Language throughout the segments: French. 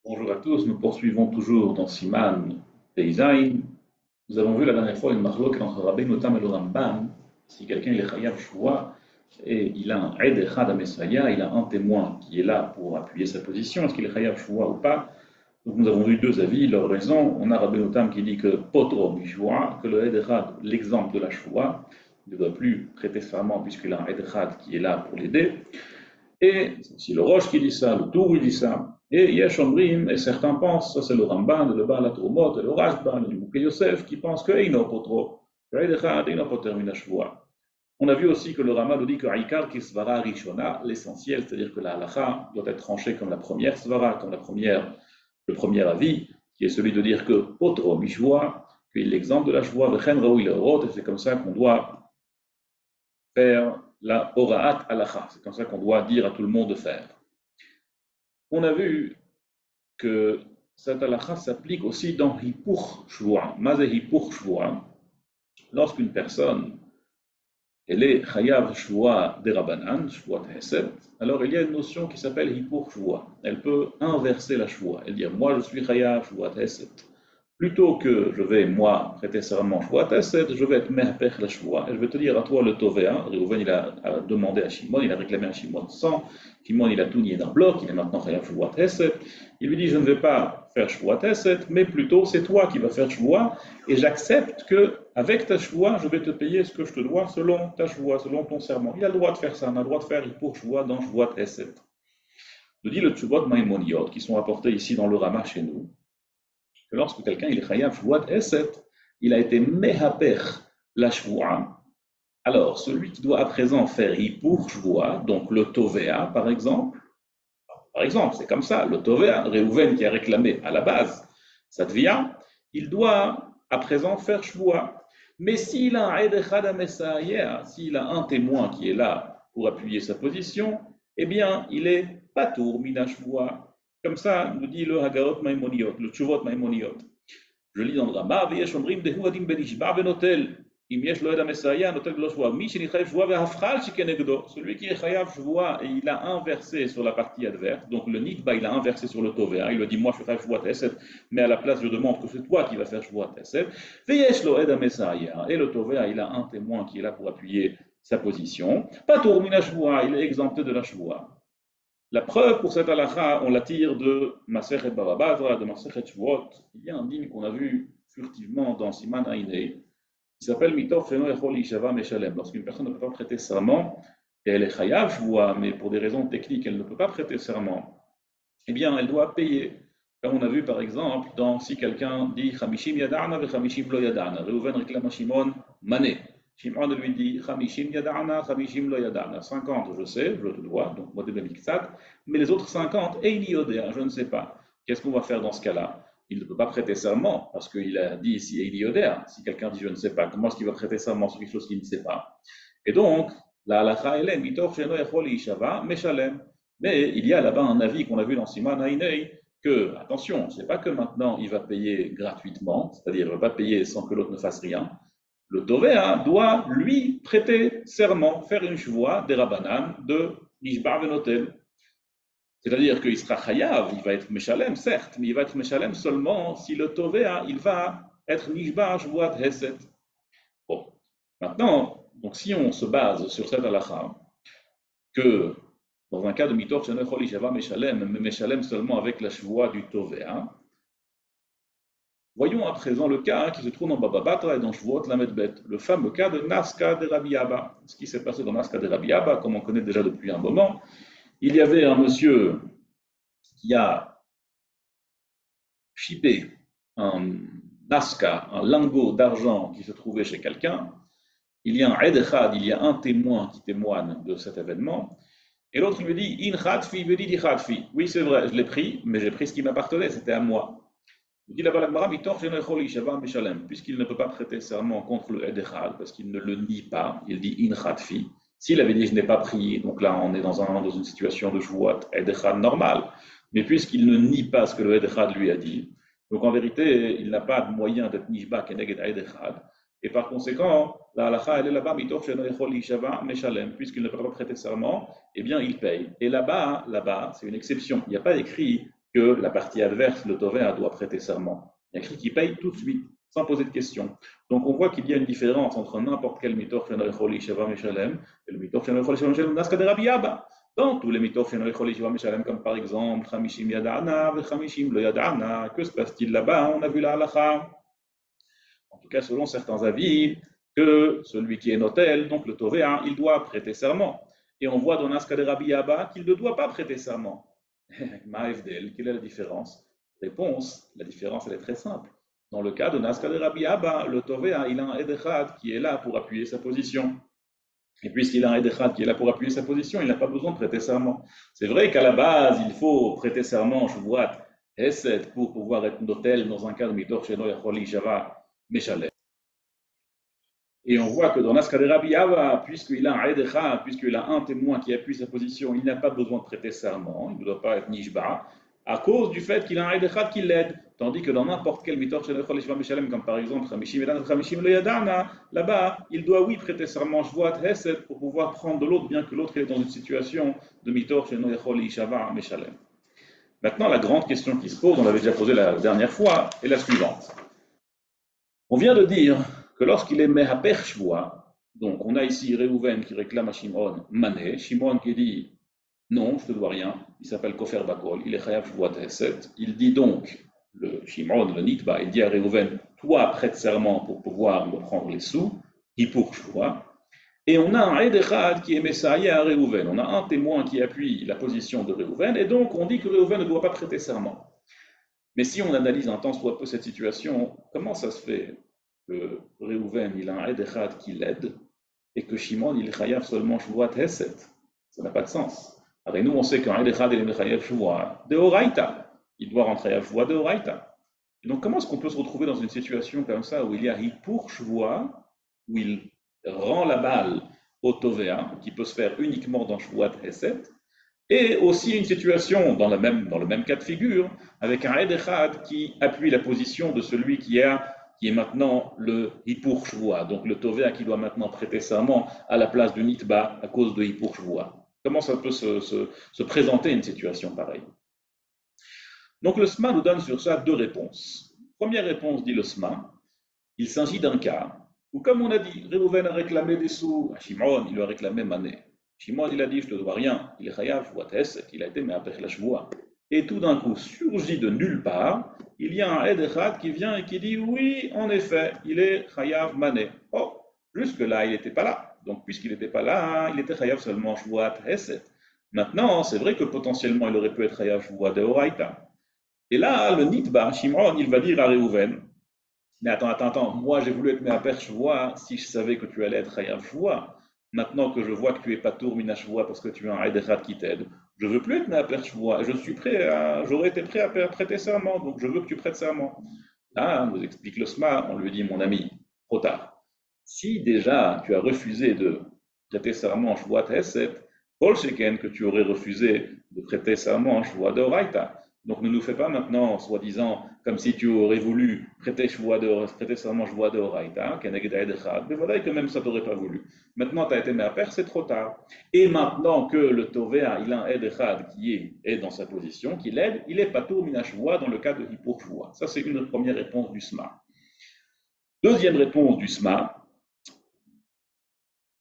Bonjour à tous, nous poursuivons toujours dans Siman Teizain. Nous avons vu la dernière fois une marloquette entre Rabbeinu Tam et le Rambam. Si quelqu'un il est Chayav Shua et il a un Eid Echad à Messiah, il a un témoin qui est là pour appuyer sa position, est-ce qu'il est Chayav Shua ou pas? Donc nous avons vu deux avis, leur raison. On a Rabbeinu Tam qui dit que Potro Mishua, que le Eid Echad, l'exemple de la Shua, il ne doit plus prêter serment puisqu'il a un Eid Echad qui est là pour l'aider. Et c'est aussi le Roche qui dit ça, le Tour il dit ça. Et Yesh Omrim, et certains pensent, ça c'est le Ramban, le Baal HaTrumot, et le Rashba, le Mouké Yosef, qui pensent que Eino Potro, que Eid Echad, Eino Poter Min HaShavua. On a vu aussi que le Rama nous dit que Aikar Kisvara Rishona, l'essentiel, c'est-à-dire que la halacha doit être tranchée comme la première svara, comme le premier avis, qui est celui de dire que Potro Mishvoa, qu'il est l'exemple de la Shvoa, Vechen Raoui Leorot, et c'est comme ça qu'on doit faire la Oraat halacha, c'est comme ça qu'on doit dire à tout le monde de faire. On a vu que cette halakha s'applique aussi dans Hippur Shvua. Mazé Hippur Shvua, lorsqu'une personne elle est Chayav Shvua Derabanan, Shvua Hesed, alors il y a une notion qui s'appelle Hippur Shvua. Elle peut inverser la Shvua. Elle dit moi je suis Chayav Shvua Hesed. Plutôt que je vais, moi, prêter serment Shvua Hesed, je vais être Mehpech la Shvua. Et je vais te dire à toi le Tovea. Reuven il a demandé à Shimon, il a réclamé à Shimon 100. Shimon il a tout nié d'un bloc, il est maintenant Chayav Shvua Hesed. Il lui dit je ne vais pas faire Shvua Hesed, mais plutôt c'est toi qui vas faire Shvua. Et j'accepte que avec ta Shvua, je vais te payer ce que je te dois selon ta Shvua, selon ton serment. Il a le droit de faire ça, on a le droit de faire pour Shvua dans Shvua Hesed. Nous dit le Tshuvot Maimoniot, qui sont apportés ici dans le Rama chez nous, que lorsque quelqu'un il est chayav shvuat eset, il a été mehaper la shvua. Alors, celui qui doit à présent faire hippur shvua, donc le tovea par exemple, c'est comme ça, le tovea, Reuven qui a réclamé à la base, ça devient, il doit à présent faire shvua. Mais s'il a un edechad s'il a un témoin qui est là pour appuyer sa position, eh bien, il est patour mina shvua. Comme ça, nous dit le Haggaot Maimoniot, le Tshuvot Maimoniot. Je lis dans le Rama, ויש אומרים דהוא הדין בנשבע ונוטל, אם יש לו עד המסייע, נוטל בלא שבועה. מי שנתחייב שבועה והפחל שכנגדו, celui qui est chayav שבועה et il a inversé sur la partie adverse, donc le nitba il a inversé sur le tovea, il lui dit moi je suis chayav שבועה tesset, mais à la place je demande que c'est toi qui vas faire שבועה tesset, ויש לו עד המסייע, et le tovea il a un témoin qui est là pour appuyer sa position, פטור מן השבועה, il est exempté de la שבועה. La preuve pour cette halakha, on la tire de Masechet Baba Basra, de Masechet Shvuot. Il y a un dîme qu'on a vu furtivement dans Siman Ainei, qui s'appelle Mitor Cheno Echol Ishava Meshalem. Lorsqu'une personne ne peut pas prêter serment, et elle est chayav shvua, mais pour des raisons techniques, elle ne peut pas prêter serment, eh bien, elle doit payer. Comme on a vu par exemple, dans, si quelqu'un dit Chamishim Yadana ve Chamishim Lo Yadana, Reuven réclame à Shimon Mané. Shimon lui dit Chamishim Yadana, Chamishim Lo Yadana. 50, je sais, je te dois, donc Modé Bemiksat, mais les autres 50, Eini Yodea, je ne sais pas. Qu'est-ce qu'on va faire dans ce cas-là? Il ne peut pas prêter serment parce qu'il a dit ici Eini Yodea. Si quelqu'un dit je ne sais pas, comment est-ce qu'il va prêter serment sur quelque chose qu'il ne sait pas? Et donc, la halacha elle est Mitor Sheno Echol Ishava Meshalem. Mais il y a là-bas un avis qu'on a vu dans Siman Ainei que, attention, c'est pas que maintenant il va payer gratuitement, c'est-à-dire il ne va pas payer sans que l'autre ne fasse rien. Le Tovea doit lui prêter serment, faire une chevoie des Rabbanan de Nishbar Venotel. C'est-à-dire qu'il sera chayav, il va être meshalem, certes, mais il va être meshalem seulement si le Tovea, il va être Nishbar Shvuat Hesed. Bon, maintenant, donc si on se base sur cette halakha, que dans un cas de mitor shenechol ishava meshalem, mais meshalem seulement avec la chevoie du tovea. Voyons à présent le cas qui se trouve dans Baba Batra et dans Shvuot Lamedbet, le fameux cas de Naska de Rabbi Abba. Ce qui s'est passé dans Naska de Rabbi Abba, comme on connaît déjà depuis un moment, il y avait un monsieur qui a chipé un Naska, un lingot d'argent qui se trouvait chez quelqu'un. Il y a un Edechad, il y a un témoin qui témoigne de cet événement. Et l'autre il me dit, in khatfi, il me dit khatfi. Oui, c'est vrai, je l'ai pris, mais j'ai pris ce qui m'appartenait, c'était à moi. Il dit là-bas la Gemara, puisqu'il ne peut pas prêter serment contre le Edechad, parce qu'il ne le nie pas, il dit in khatfi. S'il avait dit je n'ai pas pris, donc là on est dans une situation de jouat Edechad normal. Mais puisqu'il ne nie pas ce que le Edechad lui a dit, donc en vérité, il n'a pas de moyen d'être nishba keneged Edechad. Et par conséquent, la halacha, elle est là-bas, puisqu'il ne peut pas prêter serment, eh bien, il paye. Et là-bas, c'est une exception. Il n'y a pas écrit que la partie adverse, le Tovea, doit prêter serment. Il y a écrit qu'il paye tout de suite, sans poser de questions. Donc on voit qu'il y a une différence entre n'importe quel mitor sheno echoli sheva meshalem et le mitor sheno echoli sheva meshalem naska de Rabbi Abba. Dans tous les mitor sheno echoli sheva meshalem, comme par exemple chamishim yada'ana ve chamishim lo yada'ana, que se passe-t-il là-bas? On a vu la halakha. En tout cas, selon certains avis, que celui qui est notel, donc le Tovea, il doit prêter serment. Et on voit dans Naska de Rabbi Abba qu'il ne doit pas prêter serment. Ma'evdel, quelle est la différence? Réponse, la différence elle est très simple. Dans le cas de Naska de Rabbi Abba, le Tovea, il a un Edechad qui est là pour appuyer sa position. Et puisqu'il a un Edechad qui est là pour appuyer sa position, il n'a pas besoin de prêter serment. C'est vrai qu'à la base, il faut prêter serment, je vois, Hesed, pour pouvoir être notel dans un cas de Mitor Sheno Yacholi Shava Meshalem. Et on voit que dans Naska de Rabbi Abba, puisqu'il a un Edechad, puisqu'il a un témoin qui appuie sa position, il n'a pas besoin de prêter serment, il ne doit pas être Nishba, à cause du fait qu'il a un Edechad qui l'aide. Tandis que dans n'importe quel mitor comme par exemple là-bas, il doit oui prêter serment Shvuat Hesed pour pouvoir prendre de l'autre, bien que l'autre est dans une situation de mitor meshalem. Maintenant, la grande question qui se pose, on l'avait déjà posée la dernière fois, est la suivante. On vient de dire que lorsqu'il est Mehaper Shvua, donc on a ici Reuven qui réclame à Shimon Mané, Shimon qui dit non, je ne te dois rien, il s'appelle Kofer Bakol, il est Chayav Shvuat Hesed, il dit donc, le Shimon, le Nitba, il dit à Reuven, toi prête serment pour pouvoir me prendre les sous, Hipur Shvua, et on a un Edechad qui est Messaïe à Reuven, on a un témoin qui appuie la position de Reuven, et donc on dit que Reuven ne doit pas prêter serment. Mais si on analyse un temps soit peu cette situation, comment ça se fait que Reuven, il a un Edechad qui l'aide, et que Shimon, il est Chayav seulement Shvuat Hesed? Ça n'a pas de sens. Alors nous, on sait qu'un Edechad, il est Chayav Shvuat de Horaïta. Il doit rentrer à Shvuat de Horaïta. Et donc comment est-ce qu'on peut se retrouver dans une situation comme ça, où il y a Hipur Shvuat, où il rend la balle au Tovea, qui peut se faire uniquement dans Shvuat Hesed, et aussi une situation dans le même cas de figure, avec un Edechad qui appuie la position de celui qui est maintenant le Hipur Shvua, donc le Tovea qui doit maintenant prêter serment à la place du Nitba à cause de Hipur Shvua. Comment ça peut se présenter une situation pareille? Donc le SMA nous donne sur ça deux réponses. Première réponse, dit le SMA, il s'agit d'un cas où, comme on a dit, Reuven a réclamé des sous à Shimon, il lui a réclamé Mané. Shimon, il a dit, je ne te dois rien, il est Chayav, il a été Me'apech la Shvua. Et tout d'un coup, surgit de nulle part, il y a un Edechad qui vient et qui dit, oui, en effet, il est Chayav Mané. Oh, jusque-là, il n'était pas là. Donc, puisqu'il n'était pas là, il était Chayav seulement Shvuat Hesed. Maintenant, c'est vrai que potentiellement, il aurait pu être Chayav Shvuat de Horaïta. Et là, le Nitba, Shimon, il va dire à Reuven, mais attends, moi j'ai voulu être Me'aper Shvua si je savais que tu allais être Chayav Shvua. Maintenant que je vois que tu es pas Tour Mina Shvua parce que tu as un Edechad qui t'aide, je veux plus être Me'aper Shvua. J'aurais été prêt à prêter serment, donc je veux que tu prêtes serment. Là, nous explique le SMA, on lui dit, mon ami, trop tard. Si déjà tu as refusé de prêter serment en Shvua Hesed, Paul Sheken que tu aurais refusé de prêter serment en Shvua de Horaïta. Donc ne nous fais pas maintenant, soi-disant, comme si tu aurais voulu prêter serment Shvua de Horaïta, Keneged Edechad, mais voilà que même ça t'aurait pas voulu. Maintenant tu as été Me'aper, c'est trop tard. Et maintenant que le Tovea, il a un Edechad qui est dans sa position, qui l'aide, il est Patour Mina Shvua dans le cas de Hipur Shvua. Ça c'est une première réponse du SMA. Deuxième réponse du SMA,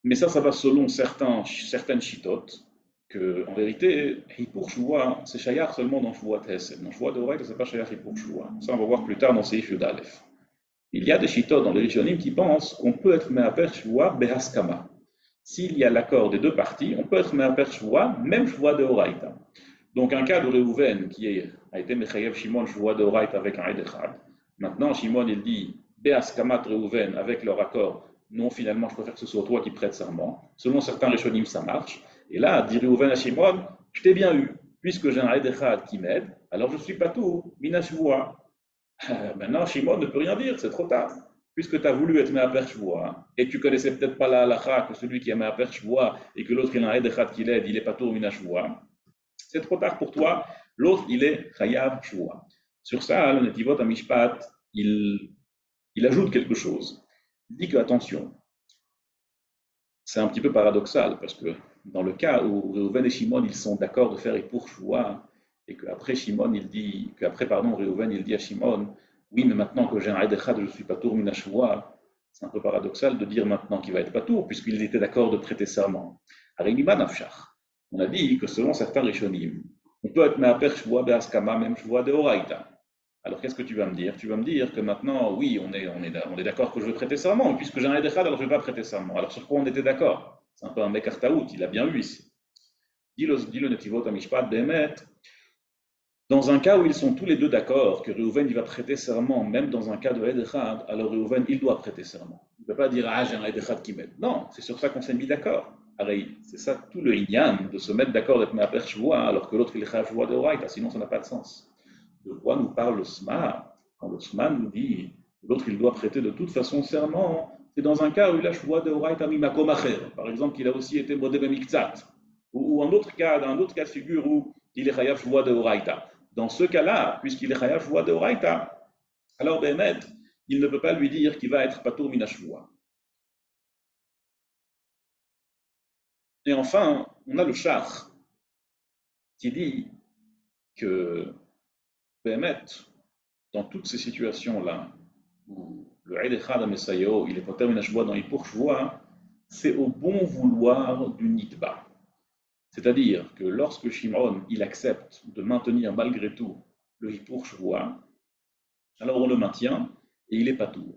mais ça va selon certaines chitotes, que en vérité, Hipur Shvua, c'est Shayar seulement dans Shvuat Hesed. Dans Shvuat de Horaïta, c'est pas Shayar Hipur Shvua. Ça, on va voir plus tard dans Seif Yud Aleph. Il y a des chitotes dans les Rishonim qui pensent qu'on peut être Me'aper Shvua Behaskama. S'il y a l'accord des deux parties, on peut être Me'aper Shvua, même Shvua de Horaïta. Donc un cas de Reuven qui a été Mechayev Shimon Shvua de Horaïta avec un Edechad. Maintenant, Shimon, il dit Behaskamat Reuven avec leur accord. Non, finalement, je préfère que ce soit toi qui prêtes serment. Selon certains Rishonim, ça marche. Et là, dit Reuven à Shimon, je t'ai bien eu, puisque j'ai un Edechad qui m'aide, alors je suis pas tout, Mina Shvua. Maintenant, Shimon ne peut rien dire, c'est trop tard. Puisque tu as voulu être Me'aper Shvua, et tu connaissais peut-être pas la halakha que celui qui est Me'aper Shvua et que l'autre il a un Edechad qui l'aide, il est pas tout, Mina Shvua. C'est trop tard pour toi, l'autre il est Chayav Shvua. Sur ça, le Netivot Amishpat, il ajoute quelque chose. Il dit que, attention, c'est un petit peu paradoxal, parce que dans le cas où Reuven et Shimon ils sont d'accord de faire Hipur Shvua, et qu'après Shimon, il dit, qu'après, pardon, Réhouven, il dit à Shimon, oui, mais maintenant que j'ai un Eid Echad, je suis patour min hashvoa. C'est un peu paradoxal de dire maintenant qu'il va être patour, puisqu'il était d'accord de prêter serment. Arigima nafshach. On a dit que selon certains Rishonim, on peut être me'aper shvoa be'askama, même shvoa de oraita. Alors qu'est-ce que tu vas me dire? Tu vas me dire que maintenant, oui, on est d'accord que je veux prêter serment, puisque j'ai un Eid Echad, alors je ne vais pas prêter serment. Alors sur quoi on était d'accord? C'est un peu un mekartaout, il a bien eu ici. Dit le Netivot Amishpat Behemet, dans un cas où ils sont tous les deux d'accord que Réhouven il va prêter serment, même dans un cas de Eid Echad, alors Réhouven il doit prêter serment. Il ne peut pas dire ah j'ai un Eid Echad qui m'aide. Non, c'est sur ça qu'on s'est mis d'accord. C'est ça tout le Inyan de se mettre d'accord d'être Me'aper Shvoa alors que l'autre il est Shvoa de Oraita, sinon ça n'a pas de sens. De quoi nous parle le Sma? Quand le Sma nous dit l'autre il doit prêter de toute façon serment, c'est dans un cas où il a Shvoa de Oraita mimakom acher. Par exemple, qu'il a aussi été Modé Bemiktzat. Ou un autre cas de figure où il est Chayav Shvoa de Oraita. Dans ce cas-là, puisqu'il est Chayav Shvoa de Oraita, alors Béhémet, il ne peut pas lui dire qu'il va être Patour Minashvoa. Et enfin, on a le Shach qui dit que Béhémet, dans toutes ces situations-là, où le Eid Echad HaMesayo, il est Patour Minashvoa dans Hippur Shvoa, c'est au bon vouloir du Nitba. C'est-à-dire que lorsque Shimon il accepte de maintenir malgré tout le Hippur Shvoa, alors on le maintient et il est pas tout.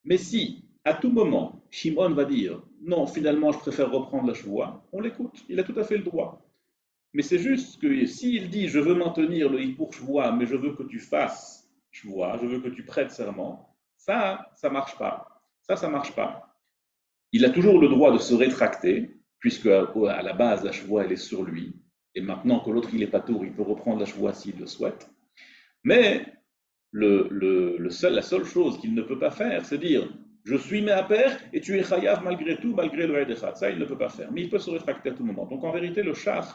Mais si, à tout moment, Shimon va dire non, finalement je préfère reprendre la Shvoa, on l'écoute, il a tout à fait le droit. Mais c'est juste que s'il dit je veux maintenir le Hippur Shvoa, mais je veux que tu fasses Shvoa, je veux que tu prêtes serment, ça marche pas. Ça marche pas. Il a toujours le droit de se rétracter, puisque à la base la Shvoa elle est sur lui, et maintenant que l'autre il est pas tour, il peut reprendre la Shvoa s'il le souhaite. Mais la seule chose qu'il ne peut pas faire, c'est dire je suis Me'aper et tu es Chayav malgré tout, malgré le Eid Echad. Ça, il ne peut pas faire. Mais il peut se rétracter à tout moment. Donc en vérité, le Shach,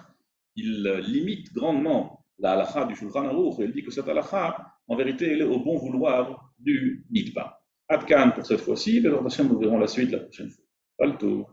il limite grandement la halakha du Shulchan Aruch et il dit que cette halakha, en vérité, elle est au bon vouloir du Nitba. Adkan pour cette fois-ci, et nous verrons la suite la prochaine fois. Pas le tour.